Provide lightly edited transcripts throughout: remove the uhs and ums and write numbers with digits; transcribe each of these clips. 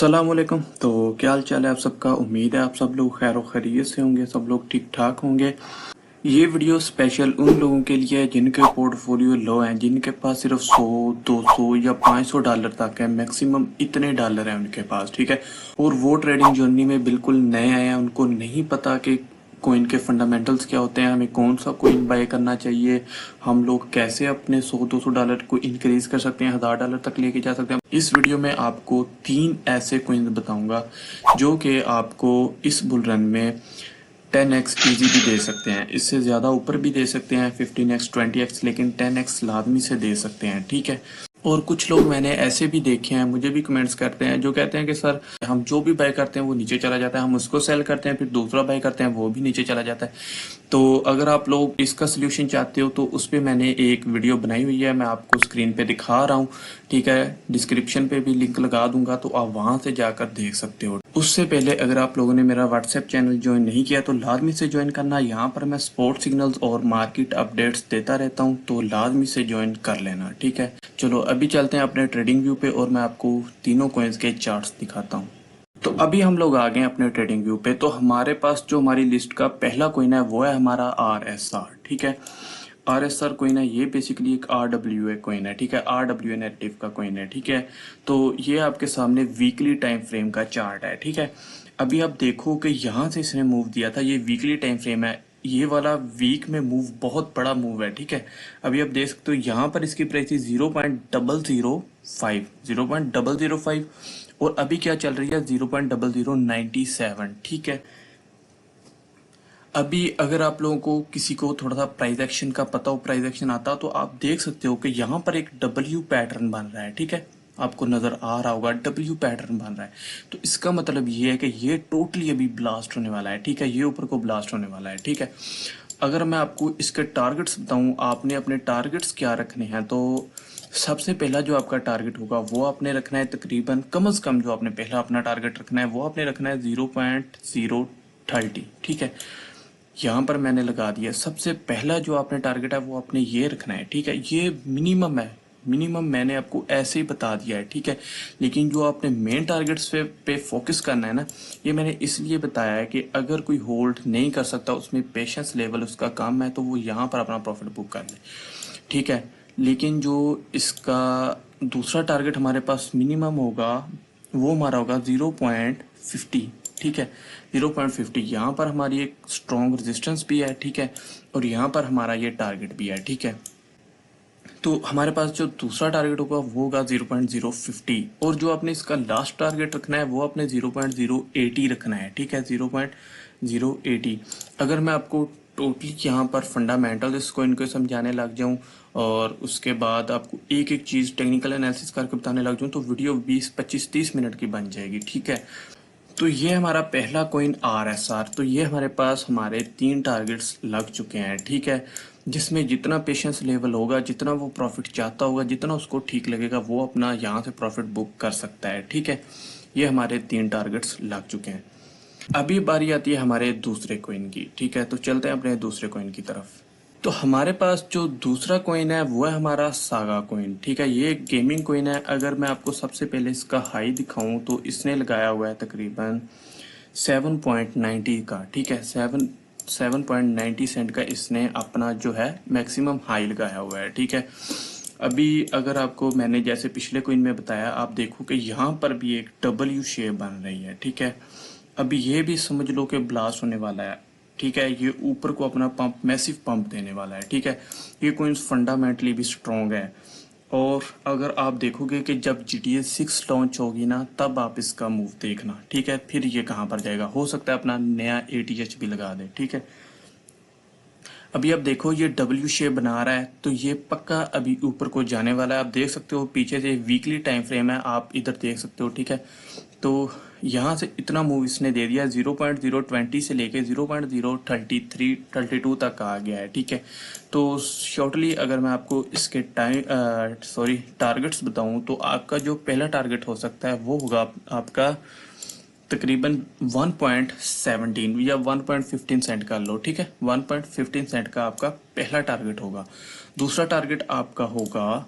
अस्सलामुअलैकुम। तो क्या हाल चाल है आप सबका। उम्मीद है आप सब लोग खैर व खैरियत से होंगे, सब लोग ठीक ठाक होंगे। ये वीडियो स्पेशल उन लोगों के लिए है जिनके पोर्टफोलियो लो हैं, जिनके पास सिर्फ 100, 200 या 500 डॉलर तक है, मैक्सिमम इतने डॉलर हैं उनके पास, ठीक है। और वो ट्रेडिंग जर्नी में बिल्कुल नए आए हैं, उनको नहीं पता कि कोइन के फंडामेंटल्स क्या होते हैं, हमें कौन सा कोइन बाय करना चाहिए, हम लोग कैसे अपने 100-200 डॉलर को इंक्रीज कर सकते हैं, 1000 डॉलर तक लेके जा सकते हैं। इस वीडियो में आपको 3 ऐसे कोइन बताऊंगा जो कि आपको इस बुल रन में 10x इजीली दे सकते हैं, इससे ज़्यादा ऊपर भी दे सकते हैं 15x 20x, लेकिन 10x लाजमी से दे सकते हैं, ठीक है। और कुछ लोग मैंने ऐसे भी देखे हैं, मुझे भी कमेंट्स करते हैं, जो कहते हैं कि सर हम जो भी बाय करते हैं वो नीचे चला जाता है, हम उसको सेल करते हैं फिर दूसरा बाय करते हैं वो भी नीचे चला जाता है। तो अगर आप लोग इसका सोल्यूशन चाहते हो तो उस पर मैंने एक वीडियो बनाई हुई है, मैं आपको स्क्रीन पे दिखा रहा हूँ, ठीक है। डिस्क्रिप्शन पे भी लिंक लगा दूंगा तो आप वहां से जाकर देख सकते हो। उससे पहले अगर आप लोगों ने मेरा व्हाट्सएप चैनल ज्वाइन नहीं किया तो लाजमी से ज्वाइन करना। यहाँ पर मैं स्पोर्ट सिग्नल्स और मार्केट अपडेट्स देता रहता हूँ, तो लाजमी से ज्वाइन कर लेना, ठीक है। चलो अभी चलते हैं अपने ट्रेडिंग व्यू पे और मैं आपको तीनों कॉइन्स के चार्ट्स दिखाता हूँ। तो अभी हम लोग आ गए अपने ट्रेडिंग व्यू पे। तो हमारे पास जो हमारी लिस्ट का पहला कोइन है वो है हमारा RSR, ठीक है। RSR कोइन है, ये बेसिकली एक RWA कोइन है, ठीक है। RWA नैरेटिव का कोइन है, ठीक है। तो ये आपके सामने वीकली टाइम फ्रेम का चार्ट है, ठीक है। अभी आप देखो कि यहाँ से इसने मूव दिया था, ये वीकली टाइम फ्रेम है, ये वाला वीक में मूव बहुत बड़ा मूव है, ठीक है। अभी आप देख सकते हो यहाँ पर इसकी प्राइस 0.005 और अभी क्या चल रही है 0.0097, ठीक है। अभी अगर आप लोगों को किसी को थोड़ा सा प्राइस एक्शन का पता हो, प्राइस एक्शन आता तो आप देख सकते हो कि यहाँ पर एक W पैटर्न बन रहा है, ठीक है। आपको नजर आ रहा होगा W पैटर्न बन रहा है, तो इसका मतलब ये है कि ये टोटली अभी ब्लास्ट होने वाला है, ठीक है। ये ऊपर को ब्लास्ट होने वाला है, ठीक है। अगर मैं आपको इसके टारगेट्स बताऊं, आपने अपने टारगेट्स क्या रखने हैं, तो सबसे पहला जो आपका टारगेट होगा वो आपने रखना है तकरीबन कम से कम, जो आपने पहला अपना टारगेट रखना है वो आपने रखना है 0.030, ठीक है। यहाँ पर मैंने लगा दिया। सबसे पहला जो आपने टारगेट है वो आपने ये रखना है, ठीक है। ये मिनिमम है, मिनिमम मैंने आपको ऐसे ही बता दिया है, ठीक है। लेकिन जो आपने मेन टारगेट्स पे फोकस करना है ना, ये मैंने इसलिए बताया है कि अगर कोई होल्ड नहीं कर सकता, उसमें पेशेंस लेवल उसका कम है, तो वो यहाँ पर अपना प्रॉफिट बुक कर ले, ठीक है। लेकिन जो इसका दूसरा टारगेट हमारे पास मिनिमम होगा वो हमारा होगा 0.50, ठीक है। 0.50 यहाँ पर हमारी एक स्ट्रॉन्ग रेजिस्टेंस भी है, ठीक है। और यहाँ पर हमारा ये टारगेट भी है, ठीक है। तो हमारे पास जो दूसरा टारगेट होगा वो होगा 0.050 और जो आपने इसका लास्ट टारगेट रखना है वो आपने 0.080 रखना है, ठीक है। 0.080। अगर मैं आपको टोटली यहाँ पर फंडामेंटल इसको इनको समझाने लग जाऊँ और उसके बाद आपको एक एक चीज़ टेक्निकल एनालिसिस करके बताने लग जाऊँ तो वीडियो 20-25-30 मिनट की बन जाएगी, ठीक है। तो ये हमारा पहला कोइन RSR। तो ये हमारे पास हमारे 3 टारगेट्स लग चुके हैं, ठीक है। जिसमें जितना पेशेंस लेवल होगा, जितना वो प्रॉफिट चाहता होगा, जितना उसको ठीक लगेगा, वो अपना यहाँ से प्रॉफिट बुक कर सकता है, ठीक है। ये हमारे 3 टारगेट्स लग चुके हैं। अभी बारी आती है हमारे दूसरे कोइन की, ठीक है। तो चलते हैं अपने दूसरे कोइन की तरफ। तो हमारे पास जो दूसरा कोइन है वो है हमारा सागा कोइन, ठीक है। ये एक गेमिंग कोइन है। अगर मैं आपको सबसे पहले इसका हाई दिखाऊं तो इसने लगाया हुआ है तकरीबन 7.90 का, ठीक है। 7.90 सेंट का इसने अपना जो है मैक्सिमम हाई लगाया हुआ है, ठीक है। अभी अगर आपको मैंने जैसे पिछले कोइन में बताया, आप देखो कि यहाँ पर भी एक W शेप बन रही है, ठीक है। अभी ये भी समझ लो कि ब्लास्ट होने वाला है, ठीक है। ये ऊपर को अपना पंप, मैसिव पंप देने वाला है, ठीक है। ये कोइंस फंडामेंटली भी स्ट्रॉन्ग है। और अगर आप देखोगे कि जब GTA 6 लॉन्च होगी ना, तब आप इसका मूव देखना, ठीक है। फिर ये कहाँ पर जाएगा, हो सकता है अपना नया ATH भी लगा दे, ठीक है। अभी आप देखो ये W शेप बना रहा है, तो ये पक्का अभी ऊपर को जाने वाला है। आप देख सकते हो पीछे से वीकली टाइम फ्रेम है, आप इधर देख सकते हो, ठीक है। तो यहाँ से इतना मूव इसने दे दिया, 0.020 से लेके 0.033-32 तक आ गया है, ठीक है। तो शॉर्टली अगर मैं आपको इसके टारगेट्स बताऊं तो आपका जो पहला टारगेट हो सकता है वो होगा आपका तकरीबन 1.17 या 1.15 सेंट का लो, ठीक है। 1.15 सेंट का आपका पहला टारगेट होगा। दूसरा टारगेट आपका होगा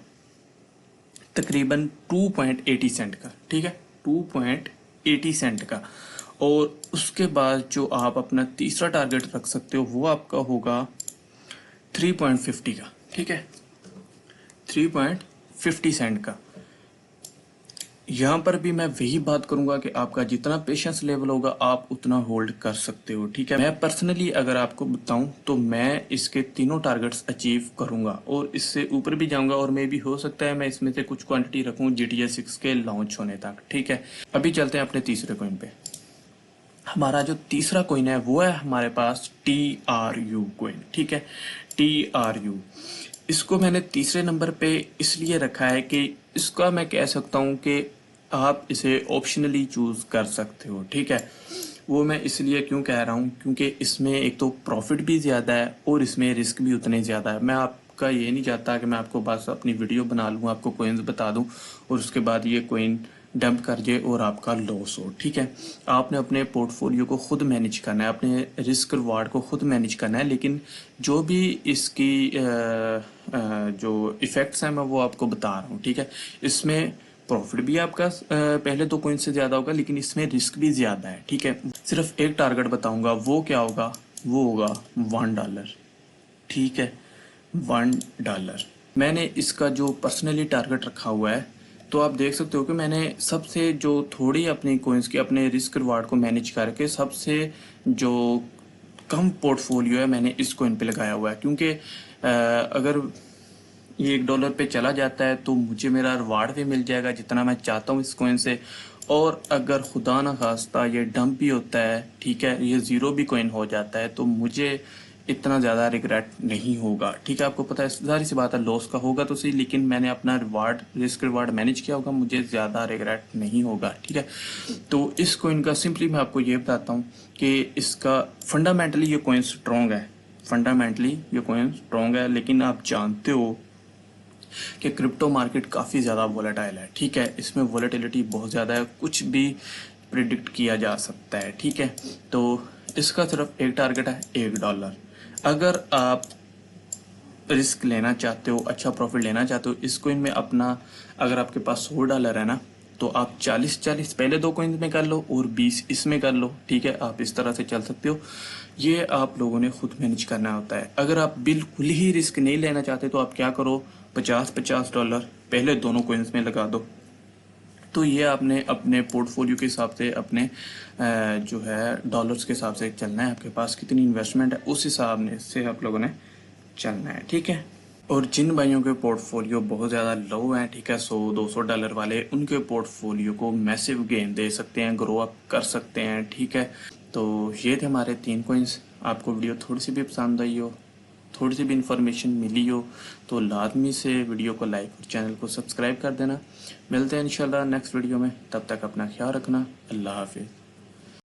तकरीबन 2.80 सेंट का, ठीक है। 2.80 80 सेंट का। और उसके बाद जो आप अपना तीसरा टारगेट रख सकते हो वो आपका होगा 3.50 का, ठीक है, 3.50 सेंट का। यहाँ पर भी मैं वही बात करूंगा कि आपका जितना पेशेंस लेवल होगा आप उतना होल्ड कर सकते हो, ठीक है। मैं पर्सनली अगर आपको बताऊं तो मैं इसके तीनों टारगेट्स अचीव करूंगा और इससे ऊपर भी जाऊंगा, और मे भी हो सकता है मैं इसमें से कुछ क्वांटिटी रखूं GTA 6 के लॉन्च होने तक, ठीक है। अभी चलते हैं अपने तीसरे कॉइन पे। हमारा जो तीसरा कॉइन है वो है हमारे पास TRU कॉइन, ठीक है, TRU। इसको मैंने तीसरे नंबर पे इसलिए रखा है कि इसका मैं कह सकता हूँ कि आप इसे ऑप्शनली चूज कर सकते हो, ठीक है। वो मैं इसलिए क्यों कह रहा हूँ क्योंकि इसमें एक तो प्रॉफिट भी ज़्यादा है और इसमें रिस्क भी उतने ज़्यादा है। मैं आपका ये नहीं चाहता कि मैं आपको बस अपनी वीडियो बना लूँ, आपको कोइंस बता दूँ और उसके बाद ये कोइन डंप कर जाए और आपका लॉस हो, ठीक है। आपने अपने पोर्टफोलियो को खुद मैनेज करना है, अपने रिस्क रिवार्ड को खुद मैनेज करना है, लेकिन जो भी इसकी जो इफ़ेक्ट्स हैं मैं वो आपको बता रहा हूँ, ठीक है। इसमें प्रॉफिट भी आपका पहले 2 कॉइन से ज़्यादा होगा, लेकिन इसमें रिस्क भी ज़्यादा है, ठीक है। सिर्फ एक टारगेट बताऊंगा, वो क्या होगा, वो होगा $1, ठीक है, $1। मैंने इसका जो पर्सनली टारगेट रखा हुआ है, तो आप देख सकते हो कि मैंने सबसे जो थोड़ी अपनी कोइंस की अपने रिस्क रिवार्ड को मैनेज करके सबसे जो कम पोर्टफोलियो है मैंने इस कोइन पे लगाया हुआ है, क्योंकि अगर ये $1 पे चला जाता है तो मुझे मेरा रिवार्ड भी मिल जाएगा जितना मैं चाहता हूँ इस कोइन से। और अगर खुदा ना खास्ता ये डंप भी होता है, ठीक है, ये ज़ीरो भी कोइन हो जाता है, तो मुझे इतना ज़्यादा रिग्रेट नहीं होगा, ठीक है। आपको पता है सारी सी बात है, लॉस का होगा तो सही, लेकिन मैंने अपना रिवार्ड रिस्क रिवार्ड मैनेज किया होगा, मुझे ज़्यादा रिग्रेट नहीं होगा, ठीक है। तो इस कोइन का सिंपली मैं आपको ये बताता हूँ कि इसका फंडामेंटली ये कोइन स्ट्रॉन्ग है, फंडामेंटली ये कोइन स्ट्रॉन्ग है, लेकिन आप जानते हो कि क्रिप्टो मार्केट काफ़ी ज़्यादा वोलेटाइल है, ठीक है। इसमें वोलेटिलिटी बहुत ज़्यादा है, कुछ भी प्रिडिक्ट किया जा सकता है, ठीक है। तो इसका सिर्फ एक टारगेट है, $1। अगर आप रिस्क लेना चाहते हो, अच्छा प्रॉफिट लेना चाहते हो इस कोइन में अपना, अगर आपके पास $100 है ना, तो आप 40-40 पहले 2 कोइन में कर लो और 20 इसमें कर लो, ठीक है। आप इस तरह से चल सकते हो, ये आप लोगों ने खुद मैनेज करना होता है। अगर आप बिल्कुल ही रिस्क नहीं लेना चाहते तो आप क्या करो, $50-50 पहले दोनों कोइंस में लगा दो। तो ये आपने अपने पोर्टफोलियो के हिसाब से अपने जो है डॉलर्स के हिसाब से चलना है, आपके पास कितनी इन्वेस्टमेंट है उस हिसाब से आप लोगों ने चलना है, ठीक है। और जिन भाइयों के पोर्टफोलियो बहुत ज़्यादा लो हैं, ठीक है, $100-200 वाले, उनके पोर्टफोलियो को मैसिव गेन दे सकते हैं, ग्रो अप कर सकते हैं, ठीक है। तो ये थे हमारे 3 कॉइन्स। आपको वीडियो थोड़ी सी भी पसंद आई हो, थोड़ी सी भी इन्फॉर्मेशन मिली हो, तो लाजमी से वीडियो को लाइक और चैनल को सब्सक्राइब कर देना। मिलते हैं इंशाल्लाह नेक्स्ट वीडियो में, तब तक अपना ख्याल रखना। अल्लाह हाफिज़।